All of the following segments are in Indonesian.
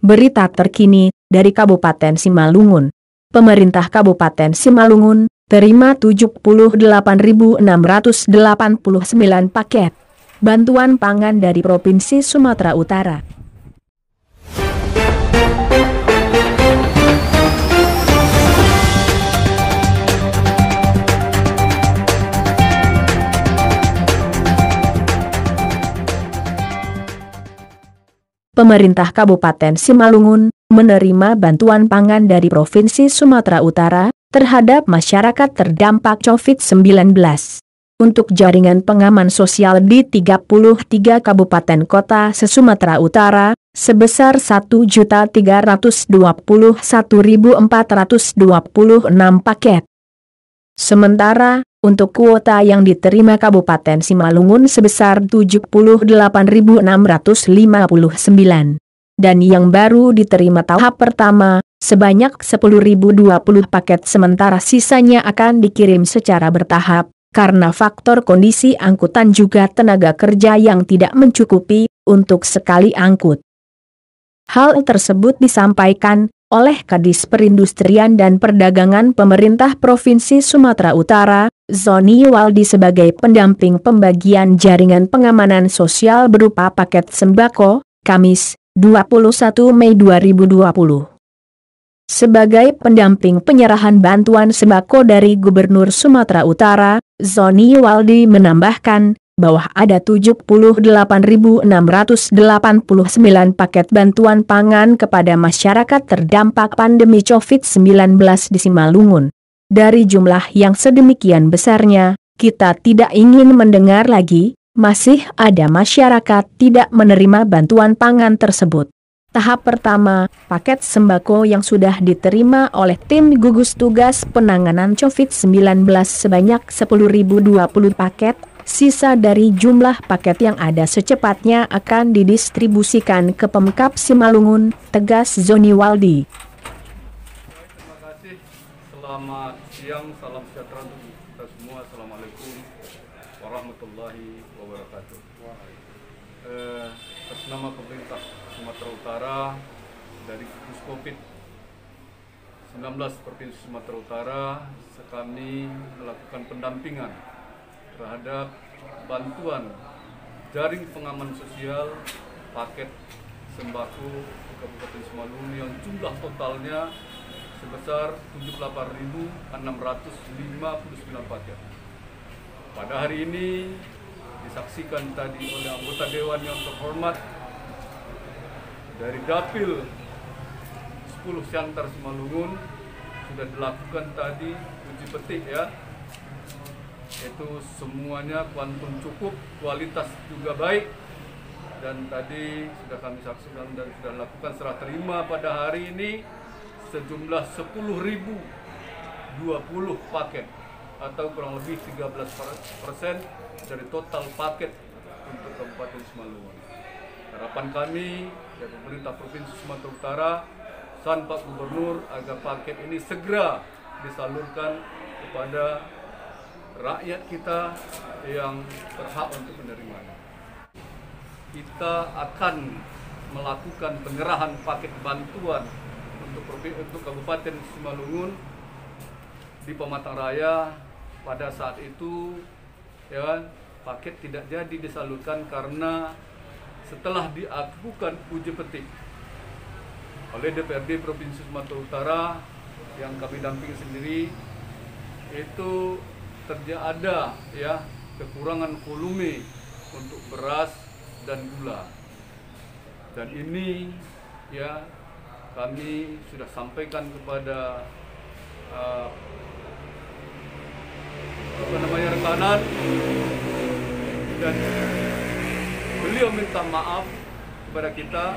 Berita terkini dari Kabupaten Simalungun. Pemerintah Kabupaten Simalungun terima 78.689 paket bantuan pangan dari Provinsi Sumatera Utara. Pemerintah Kabupaten Simalungun menerima bantuan pangan dari Provinsi Sumatera Utara terhadap masyarakat terdampak COVID-19 untuk jaringan pengaman sosial di 33 kabupaten kota se-Sumatera Utara sebesar 1.321.426 paket. Sementara untuk kuota yang diterima Kabupaten Simalungun sebesar 78.659 dan yang baru diterima tahap pertama sebanyak 10.020 paket, sementara sisanya akan dikirim secara bertahap karena faktor kondisi angkutan juga tenaga kerja yang tidak mencukupi untuk sekali angkut. Hal tersebut disampaikan oleh Kadis Perindustrian dan Perdagangan Pemerintah Provinsi Sumatera Utara, Zoni Waldi sebagai pendamping pembagian jaringan pengamanan sosial berupa paket sembako, Kamis, 21 Mei 2020. Sebagai pendamping penyerahan bantuan sembako dari Gubernur Sumatera Utara, Zoni Waldi menambahkan bahwa ada 78.689 paket bantuan pangan kepada masyarakat terdampak pandemi COVID-19 di Simalungun. Dari jumlah yang sedemikian besarnya, kita tidak ingin mendengar lagi, masih ada masyarakat tidak menerima bantuan pangan tersebut. Tahap pertama, paket sembako yang sudah diterima oleh tim gugus tugas penanganan COVID-19 sebanyak 10.020 paket, sisa dari jumlah paket yang ada secepatnya akan didistribusikan ke Pemkab Simalungun, tegas Zoni Waldi. Terima kasih, selamat siang, salam sejahtera untuk kita semua. Assalamualaikum warahmatullahi wabarakatuh. Atas nama pemerintah Sumatera Utara dari gugus COVID-19 Provinsi Sumatera Utara, kami melakukan pendampingan terhadap bantuan jaring pengaman sosial paket sembako Kabupaten Simalungun yang jumlah totalnya sebesar 78.659 paket. Pada hari ini disaksikan tadi oleh anggota Dewan yang terhormat dari Dapil 10 Siantar Simalungun sudah dilakukan tadi uji petik ya. Itu semuanya kuantum cukup, kualitas juga baik, dan tadi sudah kami saksikan dan sudah lakukan serah terima pada hari ini sejumlah 10.020 paket atau kurang lebih 13% dari total paket untuk Kabupaten Simalungun. Harapan kami dari pemerintah Provinsi Sumatera Utara, San Pak Gubernur, agar paket ini segera disalurkan kepada rakyat kita yang berhak untuk menerimanya. Kita akan melakukan penyerahan paket bantuan untuk Kabupaten Simalungun di Pematang Raya. Pada saat itu ya, paket tidak jadi disalurkan karena setelah dilakukan uji petik oleh DPRD Provinsi Sumatera Utara yang kami dampingi sendiri, itu ada ya kekurangan volume untuk beras dan gula, dan ini ya kami sudah sampaikan kepada rekanan, dan beliau minta maaf kepada kita.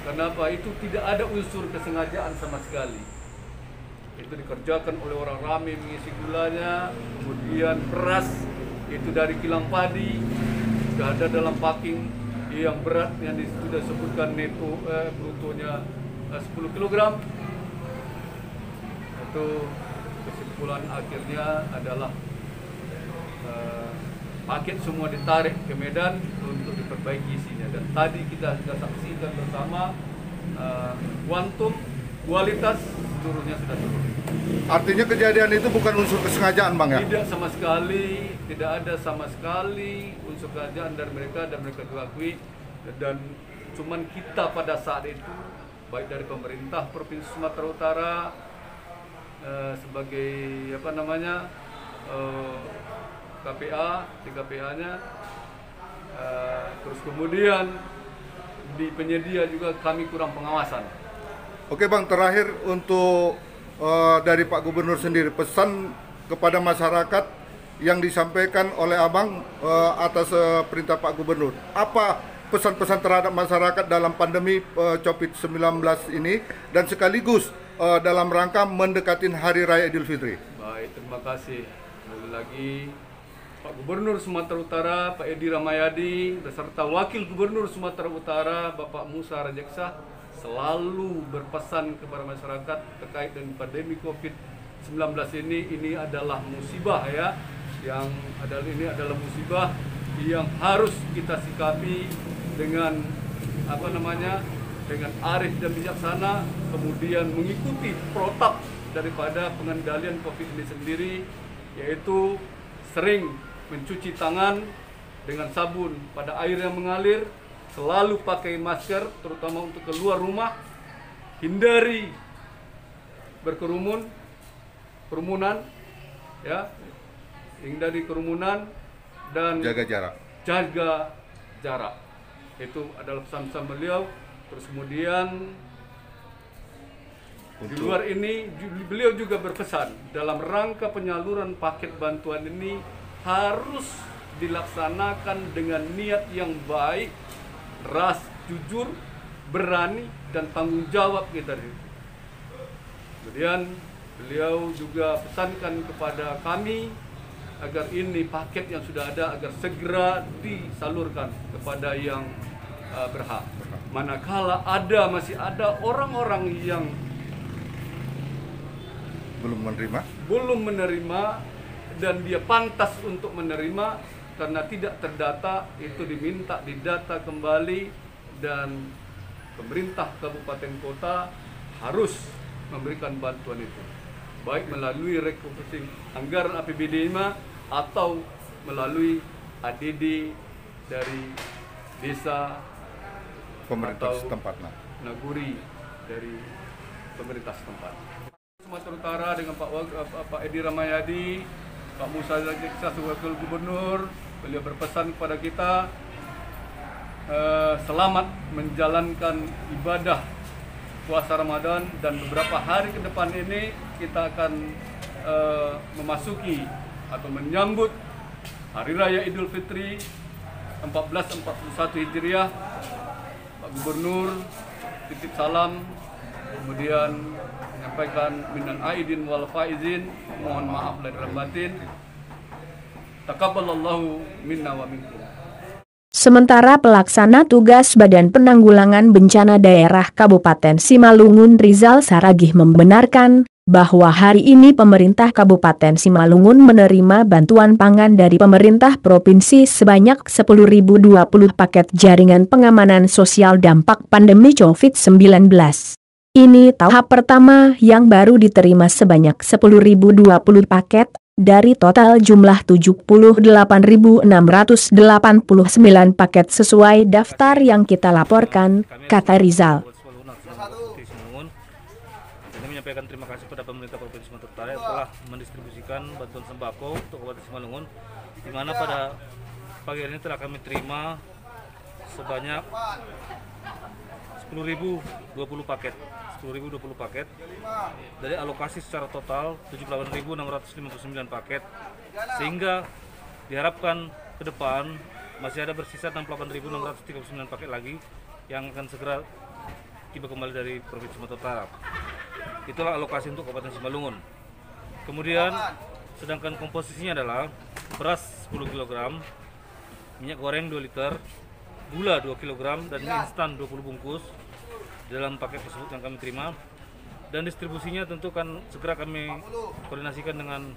Kenapa? Itu tidak ada unsur kesengajaan sama sekali. Itu dikerjakan oleh orang ramai mengisi gulanya, kemudian beras itu dari kilang padi sudah ada dalam packing yang berat yang sudah sebutkan neto brutonya 10 kg. Itu kesimpulan akhirnya adalah paket semua ditarik ke Medan untuk diperbaiki isinya. Dan tadi kita sudah saksikan bersama kualitas seluruhnya sudah turun. Artinya kejadian itu bukan unsur kesengajaan, Bang, ya? Tidak sama sekali, tidak ada sama sekali unsur kesengajaan dari mereka, dan mereka diakui. Dan cuman kita pada saat itu, baik dari pemerintah Provinsi Sumatera Utara sebagai KPA, di KPA-nya, terus kemudian di penyedia juga kami kurang pengawasan. Oke, Bang, terakhir untuk dari Pak Gubernur sendiri, pesan kepada masyarakat yang disampaikan oleh Abang atas perintah Pak Gubernur. Apa pesan-pesan terhadap masyarakat dalam pandemi COVID-19 ini, dan sekaligus dalam rangka mendekatin Hari Raya Idul Fitri? Baik, terima kasih. Sekali lagi, Pak Gubernur Sumatera Utara, Pak Edi Rahmayadi, beserta Wakil Gubernur Sumatera Utara, Bapak Musa Rajeksa, selalu berpesan kepada masyarakat terkait dengan pandemi COVID-19 ini adalah musibah, ya. Ini adalah musibah yang harus kita sikapi dengan dengan arif dan bijaksana, kemudian mengikuti protap daripada pengendalian COVID ini sendiri, yaitu sering mencuci tangan dengan sabun pada air yang mengalir, selalu pakai masker terutama untuk keluar rumah, hindari kerumunan, ya, hindari kerumunan, dan Jaga jarak. Itu adalah pesan-pesan beliau. Terus kemudian di luar ini beliau juga berpesan dalam rangka penyaluran paket bantuan ini harus dilaksanakan dengan niat yang baik, ras, jujur, berani, dan tanggung jawab kita. Kemudian beliau juga pesankan kepada kami agar ini paket yang sudah ada agar segera disalurkan kepada yang berhak. Manakala masih ada orang-orang yang belum menerima dan dia pantas untuk menerima karena tidak terdata, itu diminta didata kembali, dan pemerintah kabupaten kota harus memberikan bantuan itu, baik melalui refocusing anggaran APBD 5 atau melalui ADD dari desa pemerintah atau setempat, naguri dari pemerintah setempat. Sumatera Utara dengan Pak Edi Rahmayadi, Pak Musa Rajeksa sebagai Gubernur, beliau berpesan kepada kita selamat menjalankan ibadah puasa Ramadan, dan beberapa hari ke depan ini kita akan memasuki atau menyambut Hari Raya Idul Fitri 1441 Hijriah. Pak Gubernur titip salam, kemudian menyampaikan minal aidin wal faizin, mohon maaf lahir dan batin. Taqabbalallahu minna wa minkum. Sementara pelaksana tugas Badan Penanggulangan Bencana Daerah Kabupaten Simalungun Rizal Saragih membenarkan bahwa hari ini pemerintah Kabupaten Simalungun menerima bantuan pangan dari pemerintah provinsi sebanyak 10.020 paket jaringan pengamanan sosial dampak pandemi COVID-19. Ini tahap pertama yang baru diterima sebanyak 10.020 paket dari total jumlah 78.689 paket sesuai daftar yang kita laporkan, kata Rizal. Menyampaikan terima kasih kepada pemerintah Provinsi Sumatera Utara yang telah mendistribusikan bantuan sembako untuk Kabupaten Simalungun, di mana pada pagi hari ini telah kami terima sebanyak 10.020 paket dari alokasi secara total 78.659 paket, sehingga diharapkan ke depan masih ada bersisa 68.639 paket lagi yang akan segera tiba kembali dari Provinsi Sumatera Utara. Itulah alokasi untuk Kabupaten Simalungun. Kemudian sedangkan komposisinya adalah beras 10 kg, minyak goreng 2 liter, gula 2 kg, dan mie instan 20 bungkus dalam paket tersebut yang kami terima. Dan distribusinya tentu kan segera kami koordinasikan dengan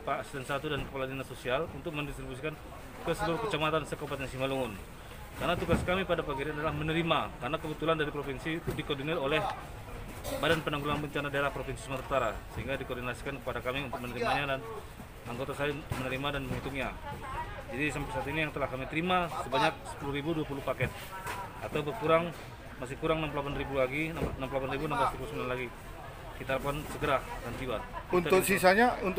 Pak Asisten 1 dan Kepala Dinas Sosial untuk mendistribusikan ke seluruh kecamatan se-Kabupaten Simalungun. Karena tugas kami pada pagi ini adalah menerima, karena kebetulan dari provinsi itu dikoordinir oleh Badan Penanggulangan Bencana Daerah Provinsi Sumatera Utara, sehingga dikoordinasikan kepada kami untuk menerimanya dan anggota saya menerima dan menghitungnya. Jadi sampai saat ini yang telah kami terima sebanyak 10.020 paket, atau berkurang, masih kurang 68.000 lagi, 68.639 lagi. Kita harapkan segera dan tiba. Untuk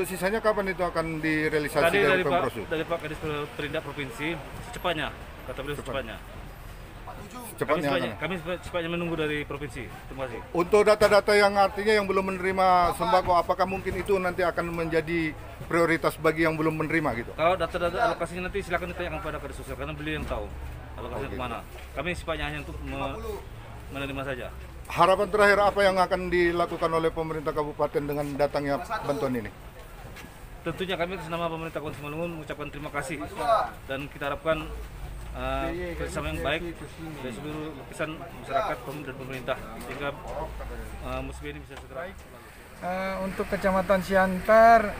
sisanya kapan itu akan direalisasi dari Pemprov? Dari Pak Kadis Perindak Provinsi secepatnya, kata beliau secepatnya. Kami secepatnya menunggu dari provinsi. Terima kasih. Untuk data-data yang artinya yang belum menerima sembako, apakah mungkin itu nanti akan menjadi prioritas bagi yang belum menerima gitu? Kalau data-data alokasinya nanti silakan ditanyakan kepada Kadis Sosial, karena beliau yang tahu alokasinya kemana. Kami sifatnya hanya untuk menerima saja. Harapan terakhir apa yang akan dilakukan oleh pemerintah kabupaten dengan datangnya bantuan ini? Tentunya kami atas nama pemerintah Kabupaten Simalungun mengucapkan terima kasih, dan kita harapkan kerjasama yang baik dari seluruh lapisan masyarakat dan pemerintah, sehingga musibah ini bisa segera. Untuk Kecamatan Siantar,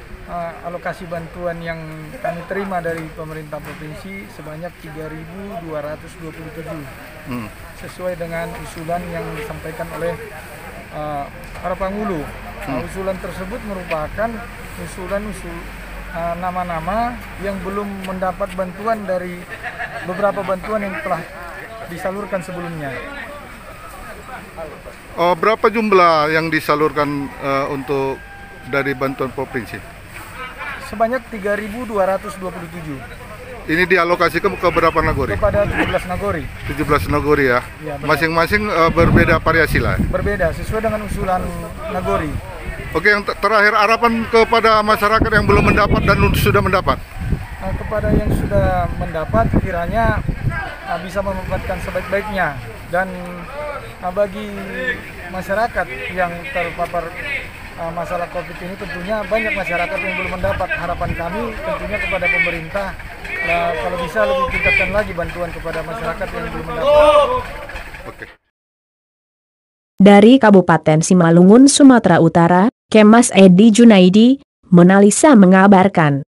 alokasi bantuan yang kami terima dari pemerintah provinsi sebanyak 3.227, sesuai dengan usulan yang disampaikan oleh para penghulu. Usulan tersebut merupakan usulan nama-nama yang belum mendapat bantuan dari beberapa bantuan yang telah disalurkan sebelumnya. Berapa jumlah yang disalurkan untuk dari bantuan provinsi? Sebanyak 3.227. Ini dialokasikan ke berapa nagori? Kepada 17 nagori. 17 nagori ya? Ya, masing-masing berbeda variasi lah? Berbeda, sesuai dengan usulan nagori. Oke, yang terakhir harapan kepada masyarakat yang belum mendapat dan sudah mendapat? Kepada yang sudah mendapat, kiranya bisa memanfaatkan sebaik-baiknya. Dan bagi masyarakat yang terpapar masalah COVID ini, tentunya banyak masyarakat yang belum mendapat. Harapan kami tentunya kepada pemerintah, kalau bisa lebih tingkatkan lagi bantuan kepada masyarakat yang belum mendapat. Oke. Dari Kabupaten Simalungun, Sumatera Utara, Kemas Edi Junaidi, Mona Lisa mengabarkan.